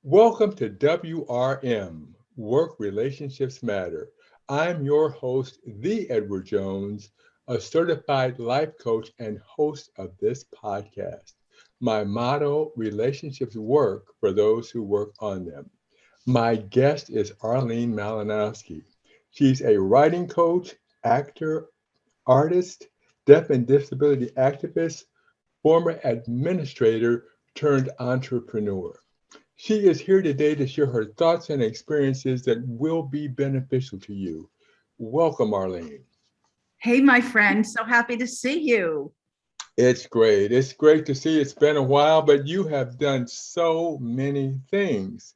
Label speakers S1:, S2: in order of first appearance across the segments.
S1: Welcome to WRM, Work Relationships Matter. I'm your host, the Edward Jones, a certified life coach and host of this podcast. My motto, relationships work for those who work on them. My guest is Arlene Malinowski. She's a writing coach, actor, artist, deaf and disability activist, former administrator turned entrepreneur. She is here today to share her thoughts and experiences that will be beneficial to you. Welcome, Arlene.
S2: Hey, my friend, so happy to see you.
S1: It's great. It's great to see. It's been a while, but you have done so many things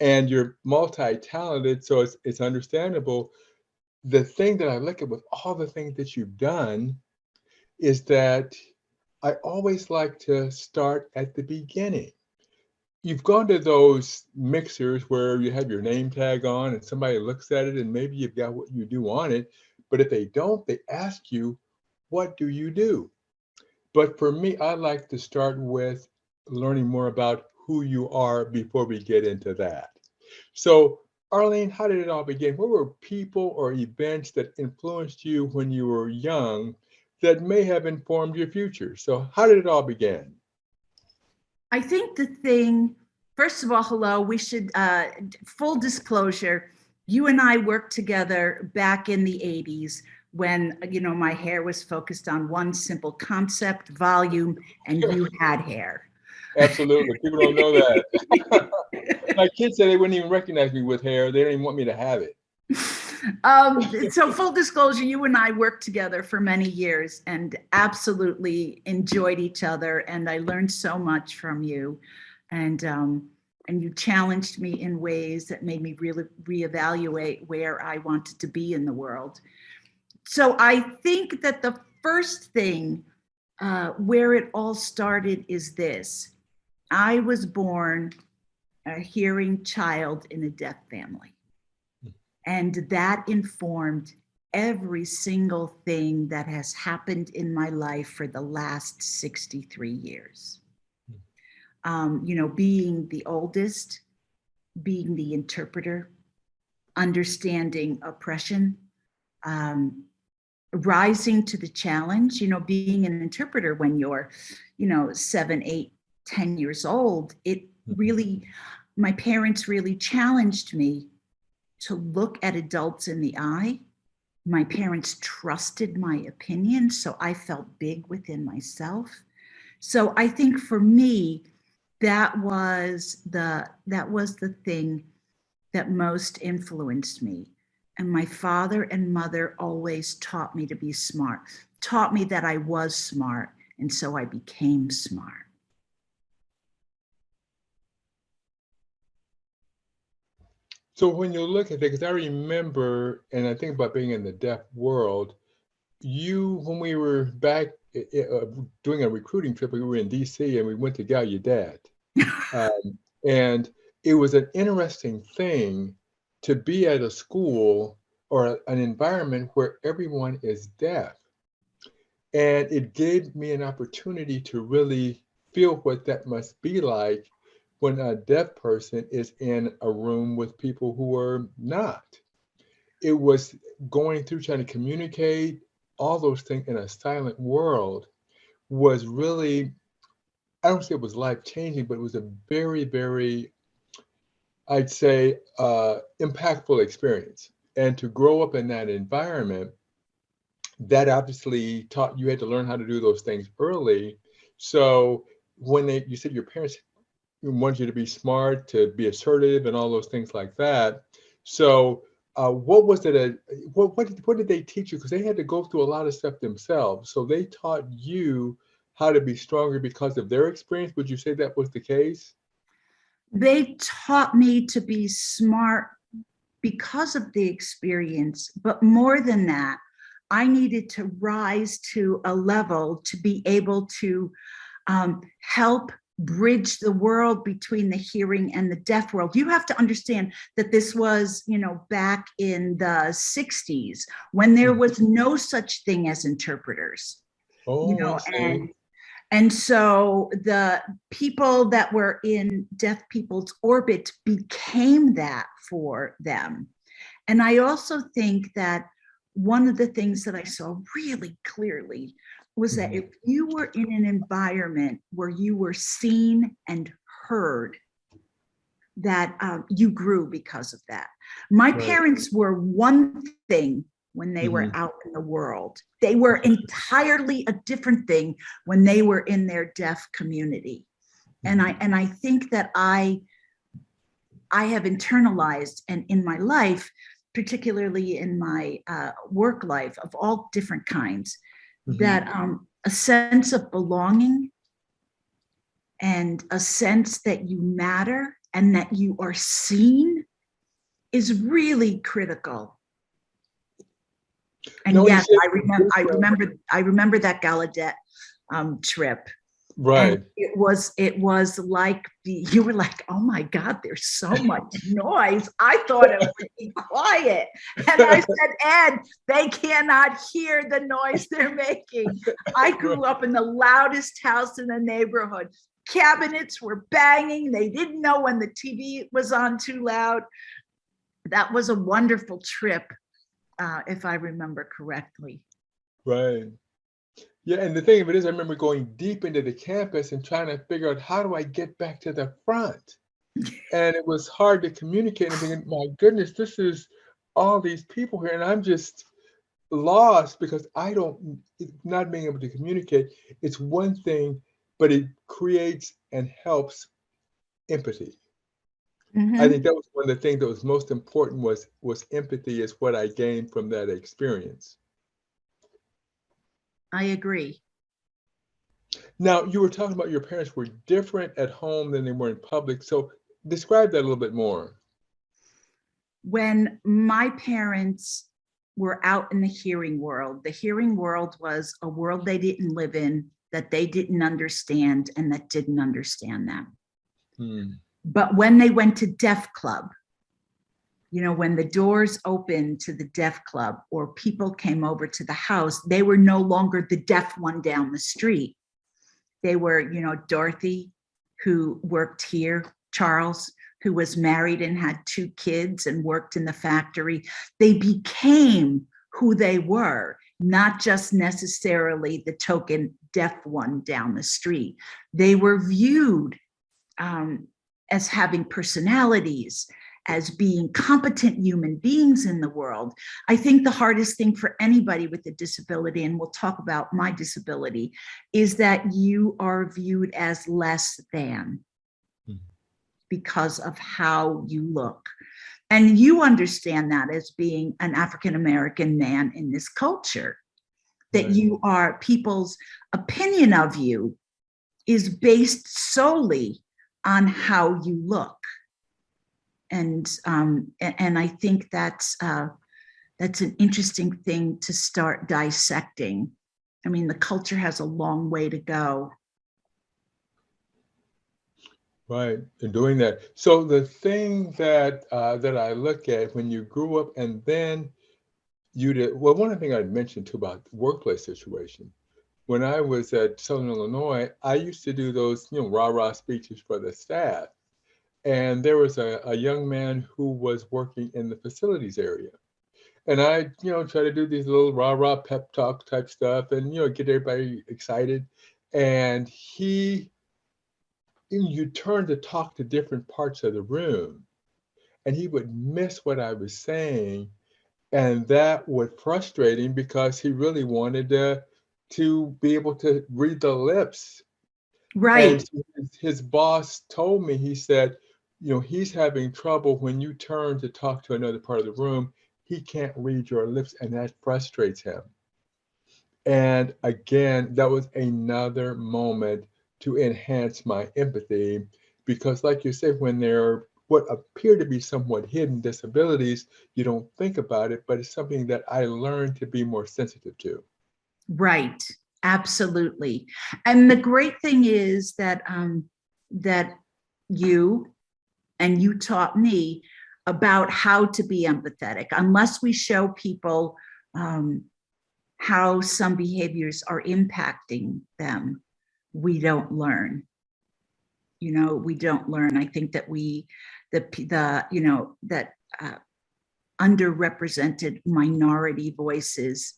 S1: and you're multi-talented, so it's understandable. The thing that I look at with all the things that you've done is that I always like to start at the beginning. You've gone to those mixers where you have your name tag on and somebody looks at it and maybe you've got what you do on it, but if they don't, they ask you, what do you do? But for me, I like to start with learning more about who you are before we get into that. So, Arlene, how did it all begin? What were people or events that influenced you when you were young that may have informed your future? So, how did it all begin?
S2: I think first of all, hello, we should, full disclosure, you and I worked together back in the 80s when, my hair was focused on one simple concept, volume, and you had hair.
S1: Absolutely. People don't know that. My kids say they wouldn't even recognize me with hair. They don't even want me to have it.
S2: So full disclosure, you and I worked together for many years and absolutely enjoyed each other. And I learned so much from you. And you challenged me in ways that made me really reevaluate where I wanted to be in the world. So I think that the first thing where it all started is this. I was born a hearing child in a deaf family. And that informed every single thing that has happened in my life for the last 63 years. Being the oldest, being the interpreter, understanding oppression, rising to the challenge, being an interpreter when you're, 7, 8, 10 years old, my parents really challenged me to look at adults in the eye. My parents trusted my opinion, so I felt big within myself. So I think for me, that was the thing that most influenced me. And my father and mother always taught me to be smart, taught me that I was smart, and so I became smart.
S1: So when you look at it, because I remember, and I think about being in the deaf world, when we were back doing a recruiting trip, we were in DC and we went to Gallaudet. Um, and it was an interesting thing to be at a school or an environment where everyone is deaf. And it gave me an opportunity to really feel what that must be like when a deaf person is in a room with people who are not. It was going through trying to communicate all those things in a silent world was really, I don't say it was life changing, but it was a very, very, I'd say, impactful experience. And to grow up in that environment, that obviously taught you had to learn how to do those things early. So when you said your parents wanted you to be smart, to be assertive, and all those things like that. So what was it? What did they teach you? Because they had to go through a lot of stuff themselves. So they taught you how to be stronger because of their experience. Would you say that was the case?
S2: They taught me to be smart because of the experience, but more than that, I needed to rise to a level to be able to help bridge the world between the hearing and the deaf world. You have to understand that this was, back in the 60s when there
S1: Mhm.
S2: was no such thing as interpreters,
S1: Oh, I
S2: and
S1: see.
S2: And so the people that were in deaf people's orbit became that for them. And I also think that one of the things that I saw really clearly was that if you were in an environment where you were seen and heard, that you grew because of that. My
S1: Right.
S2: parents were one thing when they were out in the world. They were entirely a different thing when they were in their deaf community. And I think that I have internalized, and in my life, particularly in my work life of all different kinds, that a sense of belonging and a sense that you matter and that you are seen is really critical. And
S1: No,
S2: yes, I remember that Gallaudet trip.
S1: right.
S2: And it was like you were like, oh my God, there's so much noise. I thought it would be quiet. And I said, Ed, they cannot hear the noise they're making. I grew up in the loudest house in the neighborhood. Cabinets were banging. They didn't know when the TV was on too loud. That was a wonderful trip, if I remember correctly.
S1: Right. Yeah, and the thing of it is, I remember going deep into the campus and trying to figure out how do I get back to the front? And it was hard to communicate. And thinking, my goodness, this is all these people here, and I'm just lost because not being able to communicate. It's one thing, but it creates and helps empathy. I think that was one of the things that was most important was empathy is what I gained from that experience.
S2: I agree.
S1: Now, you were talking about your parents were different at home than they were in public. So describe that a little bit more.
S2: When my parents were out in the hearing world was a world they didn't live in, that they didn't understand, and that didn't understand them. But when they went to deaf club, when the doors opened to the deaf club or people came over to the house, they were no longer the deaf one down the street. They were, Dorothy, who worked here, Charles, who was married and had 2 kids and worked in the factory. They became who they were, not just necessarily the token deaf one down the street. They were viewed as having personalities, as being competent human beings in the world. I think the hardest thing for anybody with a disability, and we'll talk about my disability, is that you are viewed as less than because of how you look. And you understand that as being an African-American man in this culture, that you are, people's opinion of you is based solely on how you look. And I think that's an interesting thing to start dissecting. I mean, the culture has a long way to go.
S1: Right, and doing that. So the thing that that I look at when you grew up and then you did, well, one of the things I'd mentioned too about the workplace situation. When I was at Southern Illinois, I used to do those, rah-rah speeches for the staff. And there was a young man who was working in the facilities area. And I, try to do these little rah-rah pep talk type stuff and, get everybody excited. And you turn to talk to different parts of the room and he would miss what I was saying. And that would frustrate him because he really wanted to be able to read the lips.
S2: Right.
S1: And so his boss told me, he said, he's having trouble when you turn to talk to another part of the room, he can't read your lips, and that frustrates him. And again, that was another moment to enhance my empathy because, like you said, when there are what appear to be somewhat hidden disabilities, you don't think about it, but it's something that I learned to be more sensitive to.
S2: Right. Absolutely. And the great thing is that that you taught me about how to be empathetic. Unless we show people how some behaviors are impacting them, we don't learn. We don't learn. I think that underrepresented minority voices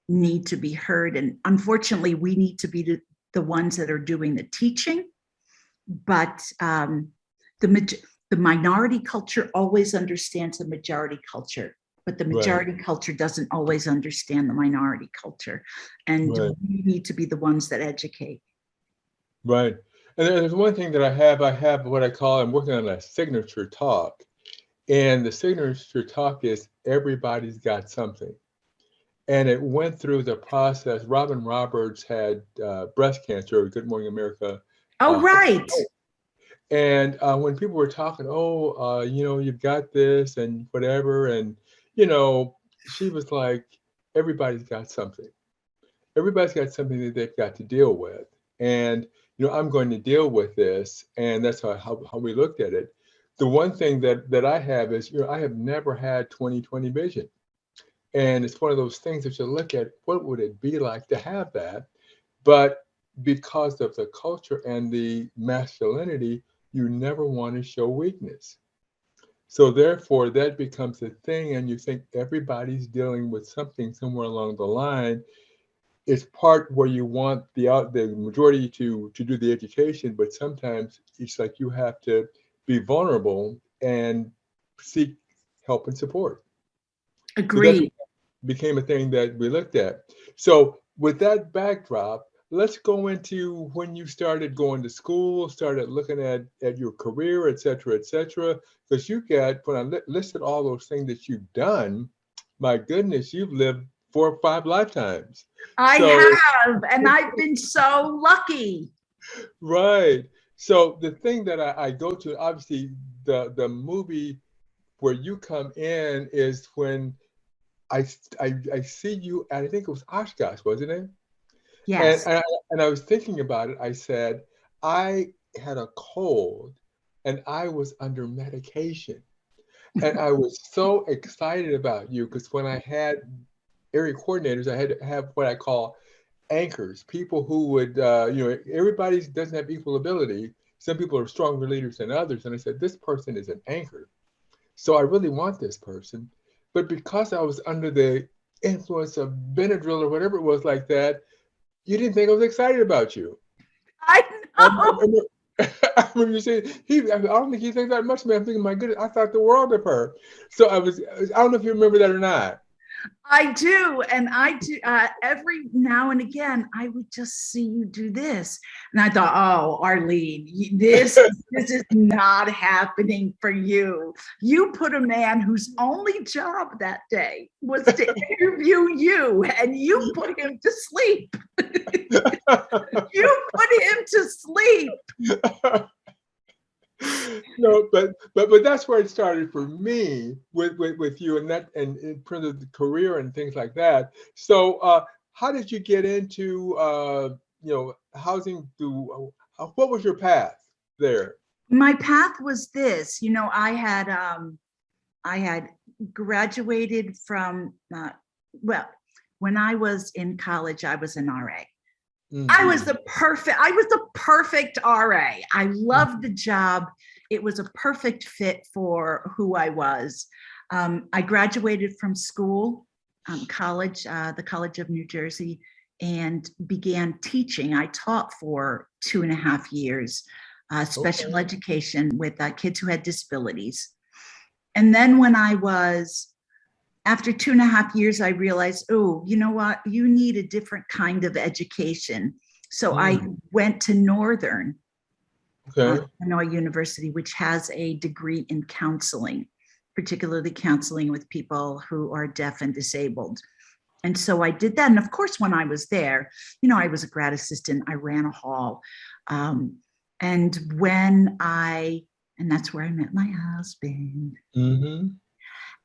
S2: need to be heard. And unfortunately, we need to be the ones that are doing the teaching. But the minority culture always understands the majority culture, but the majority culture doesn't always understand the minority culture. And we need to be the ones that educate.
S1: Right. And there's one thing that I have what I call, I'm working on a signature talk. And the signature talk is everybody's got something. And it went through the process. Robin Roberts had breast cancer, Good Morning America.
S2: Oh, right.
S1: And when people were talking, you've got this and whatever. And, she was like, everybody's got something. Everybody's got something that they've got to deal with. And, I'm going to deal with this. And that's how we looked at it. The one thing that I have is, I have never had 20/20 vision. And it's one of those things that you look at, what would it be like to have that? But because of the culture and the masculinity, you never want to show weakness. So therefore, that becomes a thing, and you think everybody's dealing with something somewhere along the line. It's part where you want the majority to do the education, but sometimes it's like you have to be vulnerable and seek help and support.
S2: Agreed.
S1: So became a thing that we looked at. So with that backdrop, let's go into when you started going to school, started looking at your career, et cetera, because when I listed all those things that you've done, my goodness, you've lived 4 or 5 lifetimes.
S2: I have, and I've been so lucky.
S1: Right. So the thing that I go to, obviously, the movie where you come in is when I see you, and I think it was Oshkosh, wasn't it?
S2: Yes.
S1: And I was thinking about it. I said, I had a cold and I was under medication. And I was so excited about you because when I had area coordinators, I had to have what I call anchors, people who would, everybody doesn't have equal ability. Some people are stronger leaders than others. And I said, this person is an anchor. So I really want this person. But because I was under the influence of Benadryl or whatever it was like that, you didn't think I was excited about you.
S2: I know.
S1: I remember you saying, I don't think he thinks that much of me. I'm thinking, my goodness, I thought the world of her. So I don't know if you remember that or not.
S2: I do. And I do every now and again, I would just see you do this. And I thought, oh, Arlene, this is not happening for you. You put a man whose only job that day was to interview you, and you put him to sleep. You put him to sleep.
S1: No, but that's where it started for me with you, and that, and in terms of the career and things like that. So how did you get into housing? What was your path there?
S2: My path was this. I had graduated from when I was in college, I was an RA. Mm-hmm. I was the perfect RA. I loved the job. It was a perfect fit for who I was. I graduated from school, college, the College of New Jersey, and began teaching. I taught for 2.5 years, special education with kids who had disabilities. And then after 2.5 years, I realized, oh, you know what? You need a different kind of education. So I went to Northern Illinois University, which has a degree in counseling, particularly counseling with people who are deaf and disabled. And so I did that. And of course, when I was there, I was a grad assistant. I ran a hall. And that's where I met my husband. Mm-hmm.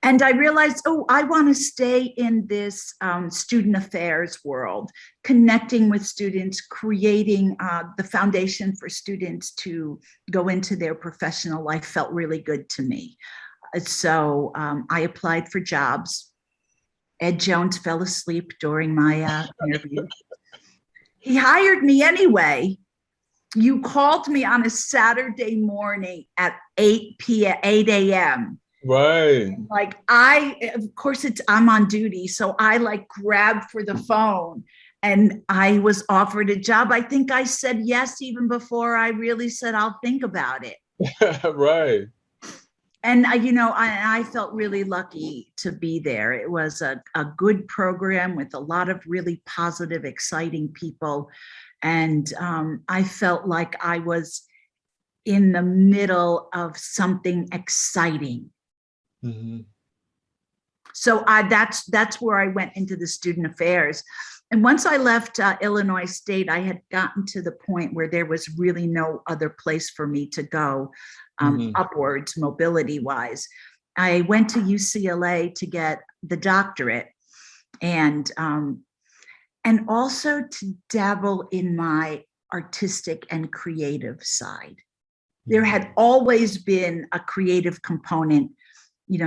S2: And I realized, I want to stay in this student affairs world, connecting with students, creating the foundation for students to go into their professional life felt really good to me. So I applied for jobs. Ed Jones fell asleep during my interview. He hired me anyway, You called me on a Saturday morning at 8 p.m., 8 a.m.
S1: Right.
S2: Like of course I'm on duty. So I like grabbed for the phone and I was offered a job. I think I said yes, even before I really said, I'll think about it.
S1: Right.
S2: And, I felt really lucky to be there. It was a good program with a lot of really positive, exciting people. And I felt like I was in the middle of something exciting.
S1: Mm-hmm.
S2: So that's where I went into the student affairs. And once I left Illinois State, I had gotten to the point where there was really no other place for me to go upwards, mobility wise. I went to UCLA to get the doctorate and also to dabble in my artistic and creative side. There had always been a creative component,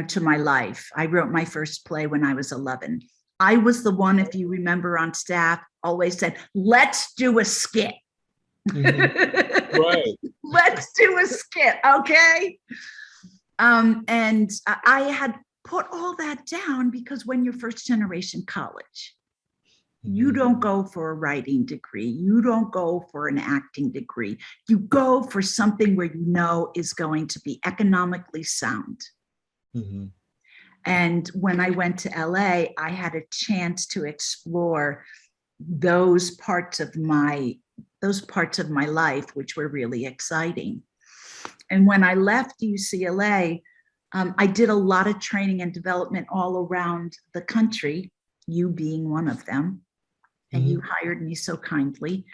S2: to my life. I wrote my first play when I was 11. I was the one, if you remember, on staff, always said, let's do a skit.
S1: Mm-hmm. Right.
S2: Let's do a skit, okay? And I had put all that down because when you're first generation college, you don't go for a writing degree. You don't go for an acting degree. You go for something where you know is going to be economically sound. Mm-hmm. And when I went to LA, I had a chance to explore those parts of my life, which were really exciting. And when I left UCLA, I did a lot of training and development all around the country, you being one of them. And you hired me so kindly,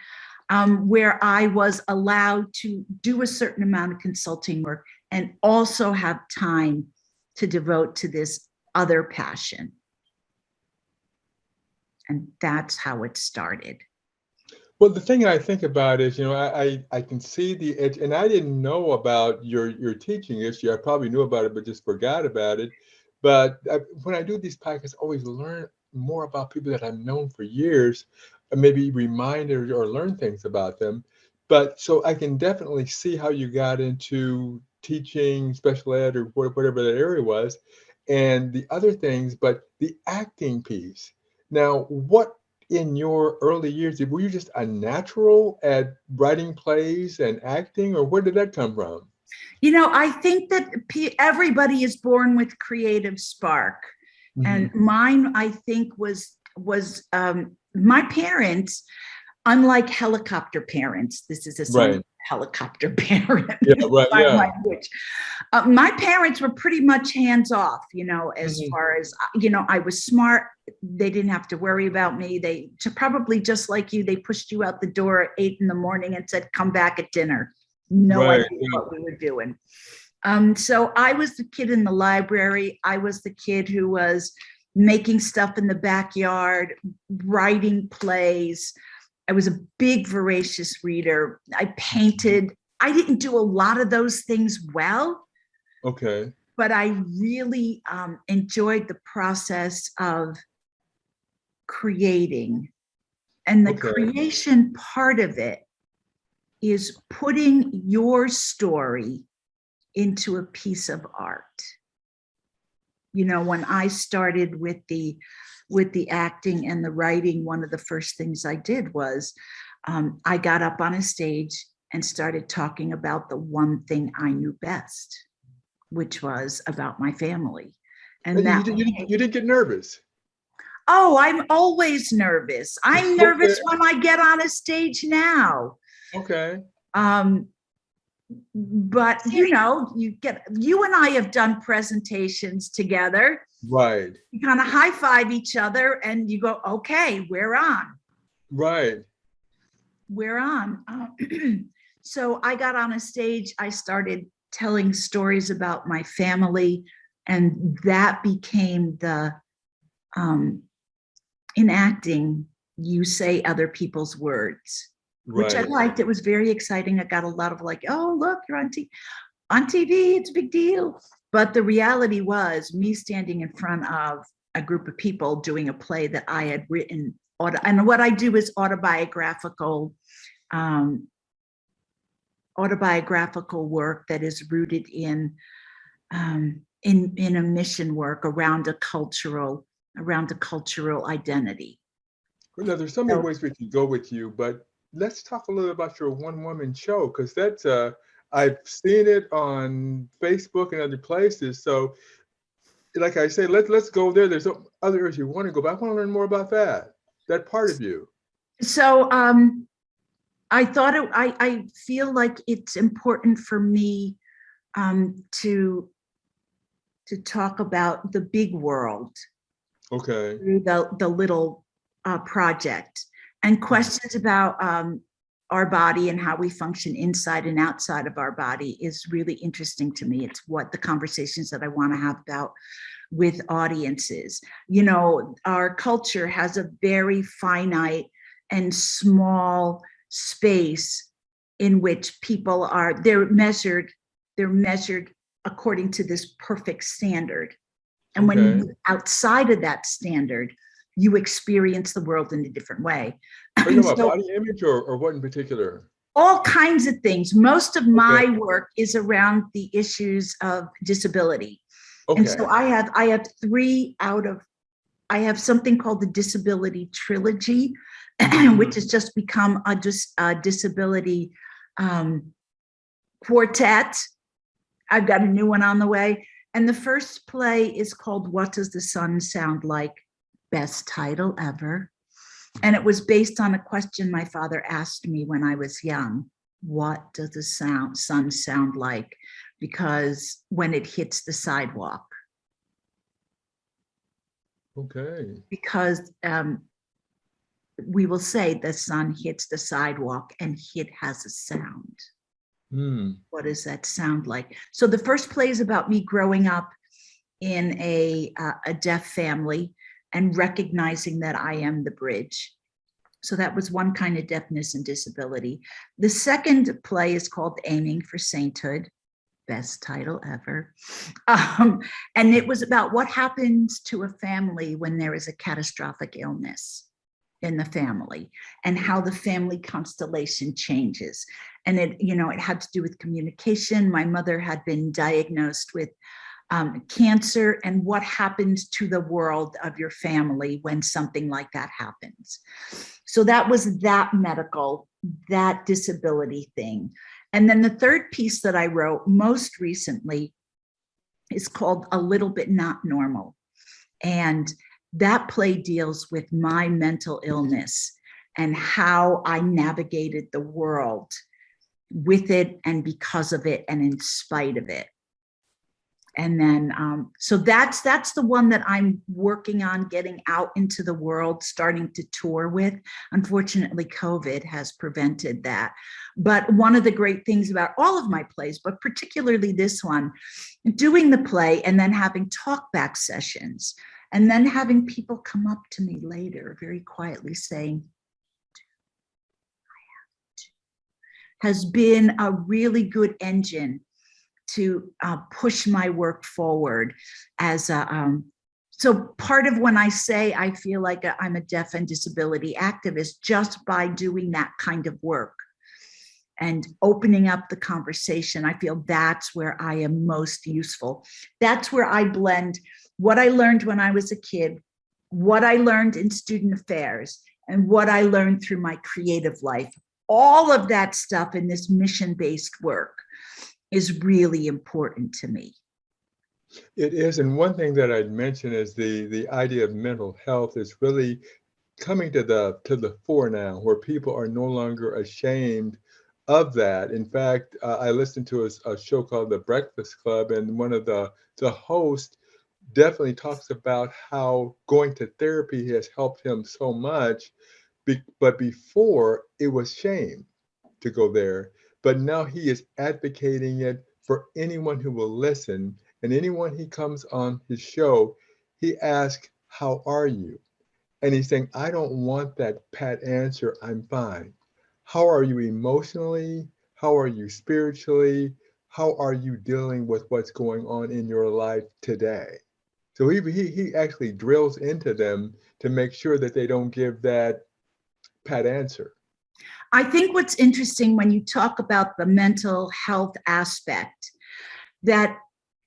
S2: where I was allowed to do a certain amount of consulting work and also have time to devote to this other passion. And that's how it started.
S1: Well, the thing I think about is, I can see the edge, and I didn't know about your teaching issue. I probably knew about it, but just forgot about it. But when I do these podcasts, I always learn more about people that I've known for years, and maybe remind or learn things about them. But so I can definitely see how you got into teaching special ed or whatever that area was, and the other things, but the acting piece. Now, what in your early years, were you just a natural at writing plays and acting, or where did that come from?
S2: I think that everybody is born with creative spark. And mine, I think, was my parents, unlike helicopter parents. This is a song,
S1: Right.
S2: helicopter parent.
S1: Yeah, right,
S2: my
S1: yeah.
S2: language. My parents were pretty much hands off, as far as, I was smart. They didn't have to worry about me. They probably just like you, they pushed you out the door at 8 a.m. and said, come back at dinner. No
S1: Right,
S2: idea what we were doing. So I was the kid in the library. I was the kid who was making stuff in the backyard, writing plays. I was a big, voracious reader. I painted. I didn't do a lot of those things well.
S1: Okay.
S2: But I really enjoyed the process of creating. And the creation part of it is putting your story into a piece of art. When I started with the acting and the writing, one of the first things I did was I got up on a stage and started talking about the one thing I knew best, which was about my family. And that
S1: you didn't get nervous?
S2: Oh, I'm always nervous. I'm nervous when I get on a stage now.
S1: Okay.
S2: But you and I have done presentations together.
S1: Right.
S2: You kind of high five each other and you go, okay, we're on.
S1: Right.
S2: We're on. So I got on a stage, I started telling stories about my family, and that became in acting, you say other people's words. Right. Which I liked. It was very exciting. I got a lot of like, oh, look, you're on TV, it's a big deal. But the reality was me standing in front of a group of people doing a play that I had written. And what I do is autobiographical autobiographical work that is rooted in a mission work around a cultural identity.
S1: Well, now, there's so many
S2: So,
S1: ways we can go with you, but let's talk a little about your one-woman show, because that's I've seen it on Facebook and other places. So, like I say, let's go there. There's other areas you want to go, but I want to learn more about that part of you.
S2: so I thought I feel like it's important for me to talk about the big world
S1: Okay.
S2: through the little project, and questions about our body and how we function inside and outside of our body is really interesting to me. It's what the conversations that I want to have about with audiences. You know, our culture has a very finite and small space in which people are, they're measured according to this perfect standard. And when you
S1: Okay.
S2: move outside of that standard, you experience the world in a different way.
S1: Are you talking about
S2: So
S1: body image or what in particular?
S2: all kinds of things. Most of
S1: Okay.
S2: my work is around the issues of disability. And so
S1: Okay.
S2: I have I have something called the Disability Trilogy, which has just become a disability quartet. I've got a new one on the way. And the first play is called What Does the Sun Sound Like? Best title ever. And it was based on a question my father asked me when I was young. What does the sun sound like? Because when it hits the sidewalk.
S1: Okay.
S2: Because we will say the sun hits the sidewalk and it has a sound. What does that sound like? So the first play is about me growing up in a deaf family and recognizing that I am the bridge. So that was one kind of deafness and disability. The second play is called Aiming for Sainthood. Best title ever. And it was about what happens to a family when there is a catastrophic illness in the family and how the family constellation changes. And it had to do with communication. My mother had been diagnosed with cancer, and what happens to the world of your family when something like that happens. So that was that disability thing. And then the third piece that I wrote most recently is called A Little Bit Not Normal. And that play deals with my mental illness and how I navigated the world with it and because of it and in spite of it. And then, so that's the one that I'm working on getting out into the world, starting to tour with. Unfortunately, COVID has prevented that. But one of the great things about all of my plays, but particularly this one, doing the play and then having talkback sessions, and then having people come up to me later very quietly saying, has been a really good engine to push my work forward as a, so part of when I say I feel like I'm a deaf and disability activist, just by doing that kind of work and opening up the conversation, I feel that's where I am most useful. That's where I blend what I learned when I was a kid, what I learned in student affairs, and what I learned through my creative life. All of that stuff in this mission-based work is really important to me.
S1: It is, and one thing that I'd mention is the idea of mental health is really coming to the fore now, where people are no longer ashamed of that. In fact, I listened to a show called The Breakfast Club, and one of the hosts definitely talks about how going to therapy has helped him so much, but before it was shame to go there. But now he is advocating it for anyone who will listen. And anyone he comes on his show, he asks, "How are you?" And he's saying, "I don't want that pat answer, I'm fine. How are you emotionally? How are you spiritually? How are you dealing with what's going on in your life today?" So he actually drills into them to make sure that they don't give that pat answer.
S2: I think what's interesting when you talk about the mental health aspect, that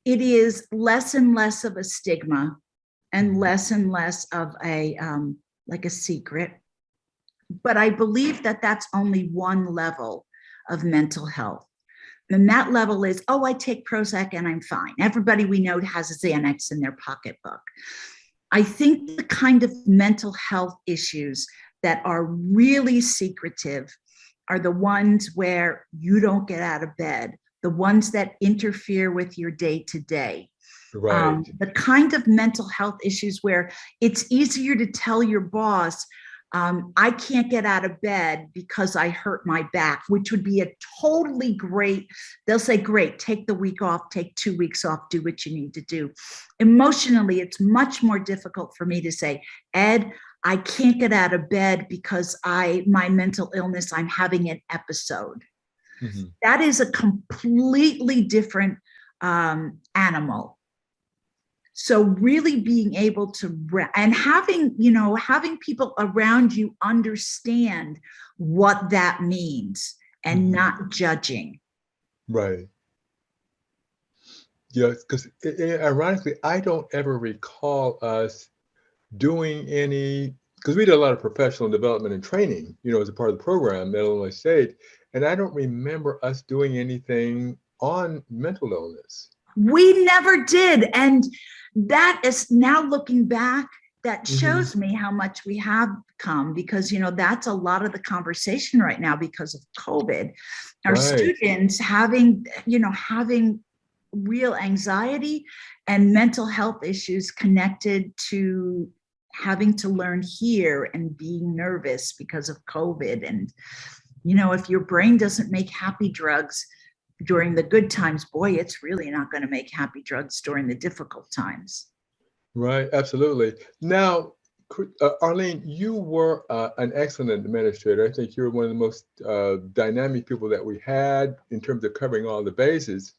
S2: it is less and less of a stigma and less of a like a secret. But I believe that that's only one level of mental health. And that level is, oh, I take Prozac and I'm fine. Everybody we know has a Xanax in their pocketbook. I think the kind of mental health issues that are really secretive are the ones where you don't get out of bed, the ones that interfere with your day to day.
S1: Right.
S2: The kind of mental health issues where it's easier to tell your boss, I can't get out of bed because I hurt my back, which would be a totally great, they'll say, great, take the week off, take 2 weeks off, do what you need to do. Emotionally, it's much more difficult for me to say, Ed, I can't get out of bed because my mental illness, I'm having an episode.
S1: Mm-hmm.
S2: That is a completely different animal. So really being able to, and having people around you understand what that means and not judging.
S1: Right. Yeah, because ironically, I don't ever recall us doing any, because we did a lot of professional development and training, as a part of the program at Illinois State, and I don't remember us doing anything on mental illness.
S2: We never did. And that is, now looking back, that shows me how much we have come, because, that's a lot of the conversation right now because of COVID. Our students having real anxiety and mental health issues connected to having to learn here and being nervous because of COVID. And, if your brain doesn't make happy drugs during the good times, boy, it's really not going to make happy drugs during the difficult times.
S1: Right, absolutely. Now, Arlene, you were an excellent administrator. I think you're one of the most dynamic people that we had in terms of covering all the bases.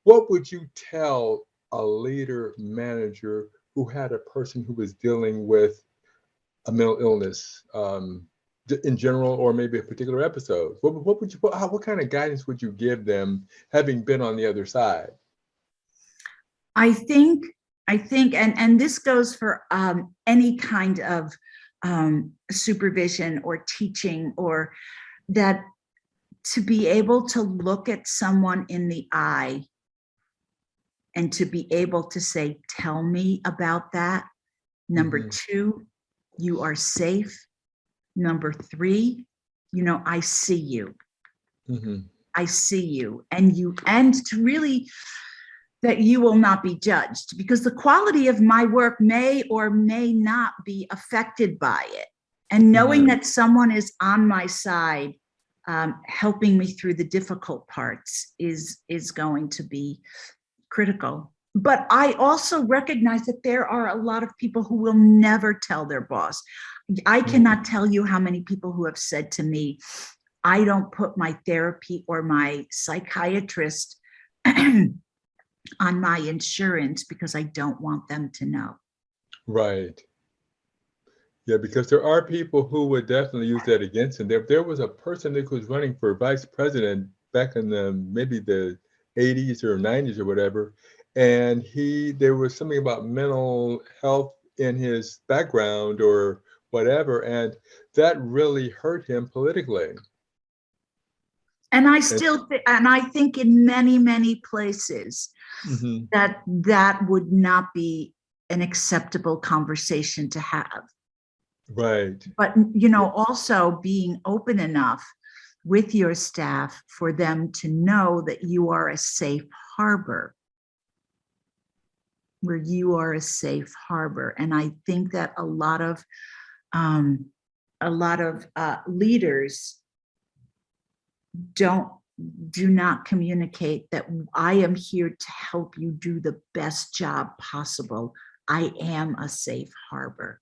S1: What would you tell a leader, manager who had a person who was dealing with a mental illness in general, or maybe a particular episode? What kind of guidance would you give them, having been on the other side?
S2: I think, and this goes for any kind of supervision or teaching, or that to be able to look at someone in the eye and to be able to say, tell me about that. Number two, you are safe. Number three, I see you. I see you. And to really, that you will not be judged, because the quality of my work may or may not be affected by it. And knowing that someone is on my side, helping me through the difficult parts is going to be critical. But I also recognize that there are a lot of people who will never tell their boss. I cannot tell you how many people who have said to me, I don't put my therapy or my psychiatrist on my insurance because I don't want them to know.
S1: Right. Yeah, because there are people who would definitely use that against him. There was a person that was running for vice president back in maybe the 80s or 90s or whatever, and there was something about mental health in his background or whatever, and that really hurt him politically.
S2: And I still and I think in many, many places that would not be an acceptable conversation to have.
S1: Right.
S2: But, also being open enough with your staff for them to know that you are a safe harbor, where you are a safe harbor. And I think that a lot of leaders do not communicate that I am here to help you do the best job possible. I am a safe harbor.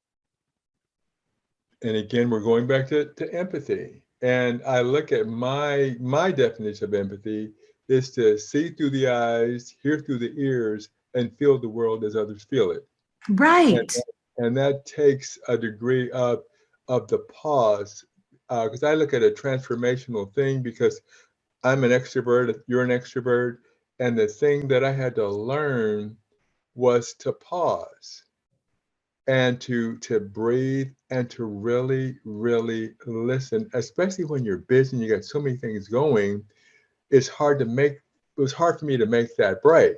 S1: And again, we're going back to empathy. And I look at my definition of empathy is to see through the eyes, hear through the ears, and feel the world as others feel it.
S2: Right.
S1: And that takes a degree of the pause because I look at a transformational thing because I'm an extrovert, you're an extrovert, and the thing that I had to learn was to pause and to breathe and to really, really listen, especially when you're busy and you got so many things going. It's hard to make, it was hard for me to make that break.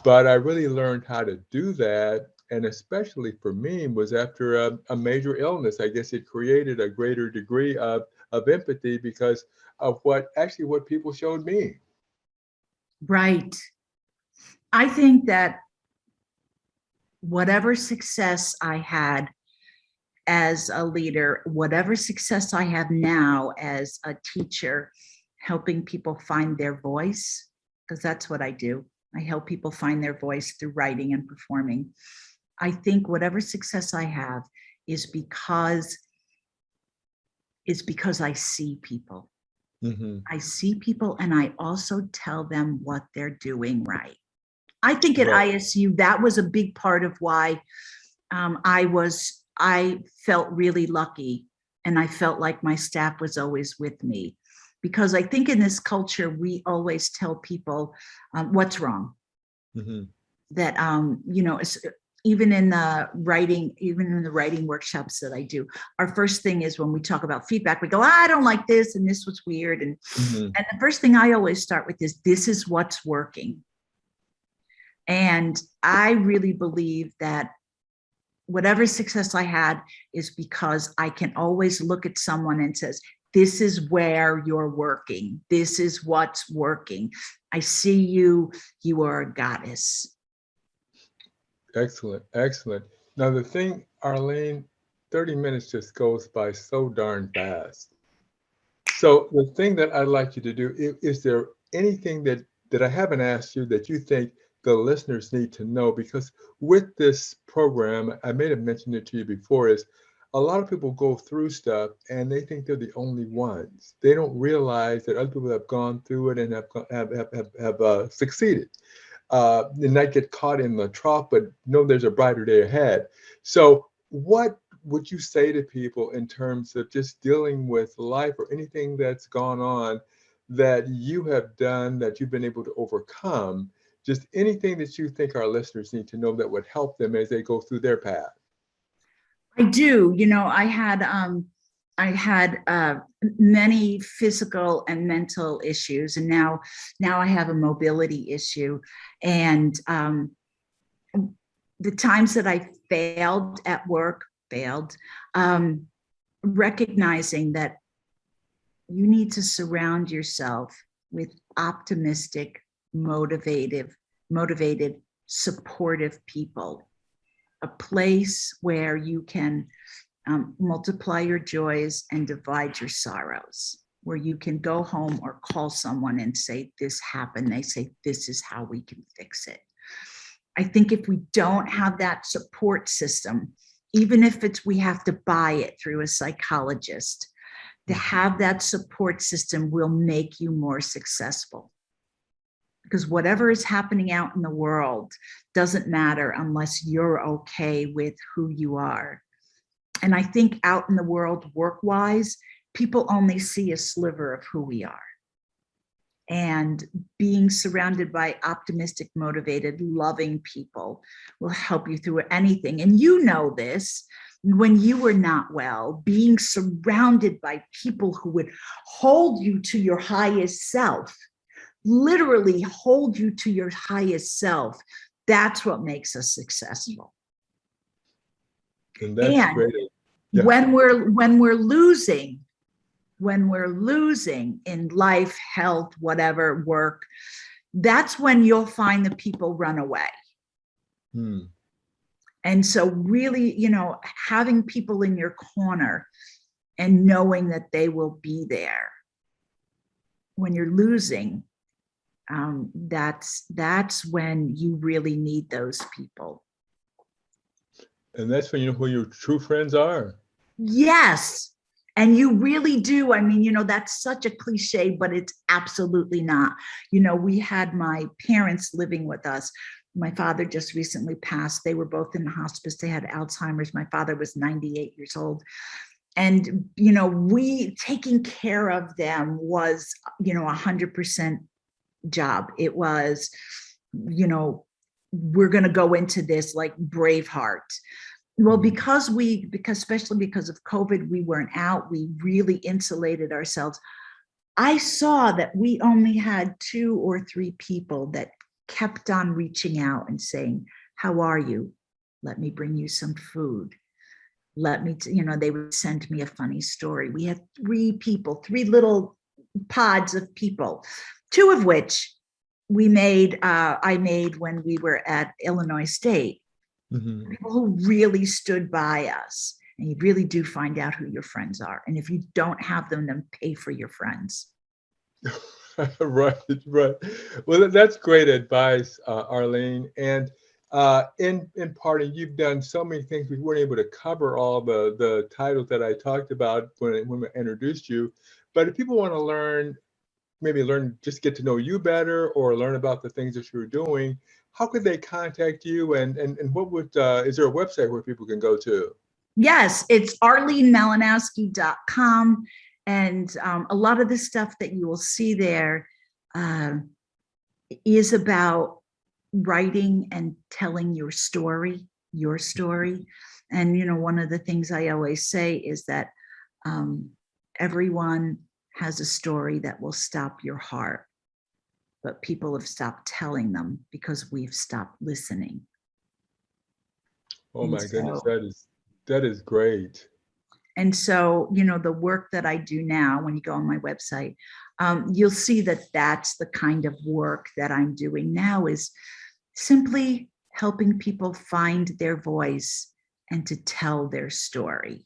S1: But I really learned how to do that. And especially for me was after a major illness. I guess it created a greater degree of empathy because of what people showed me.
S2: Right. I think that whatever success I had as a leader, whatever success I have now as a teacher, helping people find their voice, because that's what I do. I help people find their voice through writing and performing. I think whatever success I have is because I see people.
S1: Mm-hmm.
S2: I see people and I also tell them what they're doing right. I think at
S1: Right.
S2: ISU, that was a big part of why I felt really lucky and I felt like my staff was always with me, because I think in this culture, we always tell people what's wrong.
S1: Mm-hmm.
S2: That, you know, even in the writing workshops that I do, our first thing is when we talk about feedback, we go, I don't like this and this was weird. And
S1: Mm-hmm.
S2: the first thing I always start with is, this is what's working. And I really believe that whatever success I had is because I can always look at someone and says, this is where you're working. This is what's working. I see you. You are a goddess.
S1: Excellent. Excellent. Now, the thing, Arlene, 30 minutes just goes by so darn fast. So the thing that I'd like you to do, is there anything that I haven't asked you that you think the listeners need to know? Because with this program, I may have mentioned it to you before, is a lot of people go through stuff and they think they're the only ones. They don't realize that other people have gone through it and have succeeded. And not get caught in the trough, but know there's a brighter day ahead. So what would you say to people in terms of just dealing with life or anything that's gone on that you have done that you've been able to overcome? Just anything that you think our listeners need to know that would help them as they go through their path.
S2: I do. You know, I had many physical and mental issues, and now I have a mobility issue. And the times that I failed at work, um, recognizing that you need to surround yourself with optimistic, motivated, supportive people. A place where you can multiply your joys and divide your sorrows, where you can go home or call someone and say, this happened. They say, this is how we can fix it. I think if we don't have that support system, even if we have to buy it through a psychologist, to have that support system will make you more successful. Because whatever is happening out in the world doesn't matter unless you're okay with who you are. And I think out in the world, work-wise, people only see a sliver of who we are. And being surrounded by optimistic, motivated, loving people will help you through anything. And you know this, when you were not well, being surrounded by people who would hold you to your highest self, literally hold you to your highest self, that's what makes us successful.
S1: And that's
S2: And
S1: great. Yeah.
S2: when we're losing in life, health, whatever, work, that's when you'll find the people run away. And so really, you know, having people in your corner and knowing that they will be there when you're losing, that's when you really need those people.
S1: And that's when you know who your true friends are.
S2: Yes. And you really do. I mean, you know, that's such a cliche, but it's absolutely not. You know, we had my parents living with us. My father just recently passed. They were both in the hospice. They had Alzheimer's. My father was 98 years old. And, you know, we taking care of them was, you know, 100% job. It was, you know, we're going to go into this like Braveheart. Well, because especially because of COVID, we weren't out, we really insulated ourselves. I saw that we only had 2 or 3 people that kept on reaching out and saying, how are you? Let me bring you some food. Let me, you know, they would send me a funny story. We had 3 people, 3 little pods of people, 2 of which I made when we were at Illinois State. People who really stood by us. And you really do find out who your friends are. And if you don't have them, then pay for your friends.
S1: Right, right. Well, that's great advice, Arlene. And in part, and you've done so many things. We weren't able to cover all the titles that I talked about when I introduced you. But if people want to learn, maybe just get to know you better, or learn about the things that you're doing, how could they contact you? And what would is there a website where people can go to?
S2: Yes, it's arlenemalinowski.com. And a lot of the stuff that you will see there is about writing and telling your story. And, you know, one of the things I always say is that everyone has a story that will stop your heart, but people have stopped telling them because we've stopped listening.
S1: Oh
S2: And
S1: my goodness,
S2: so,
S1: that is great.
S2: and so, you know, the work that I do now, when you go on my website, you'll see that that's the kind of work that I'm doing now, is simply helping people find their voice and to tell their story.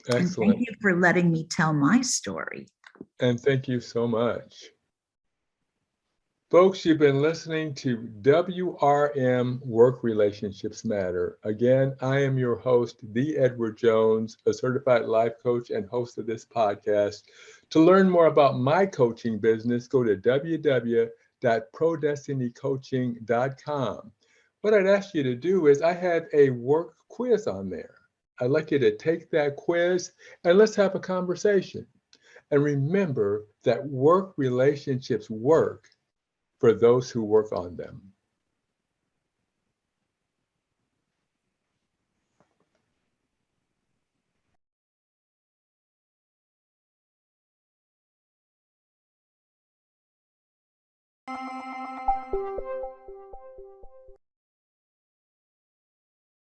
S2: And thank
S1: Excellent.
S2: you for letting me tell my story.
S1: And thank you so much. Folks, you've been listening to WRM Work Relationships Matter. Again, I am your host, The Edward Jones, a certified life coach and host of this podcast. To learn more about my coaching business, go to www.prodestinycoaching.com. What I'd ask you to do is, I had a work quiz on there. I'd like you to take that quiz and let's have a conversation. And remember that work relationships work for those who work on them.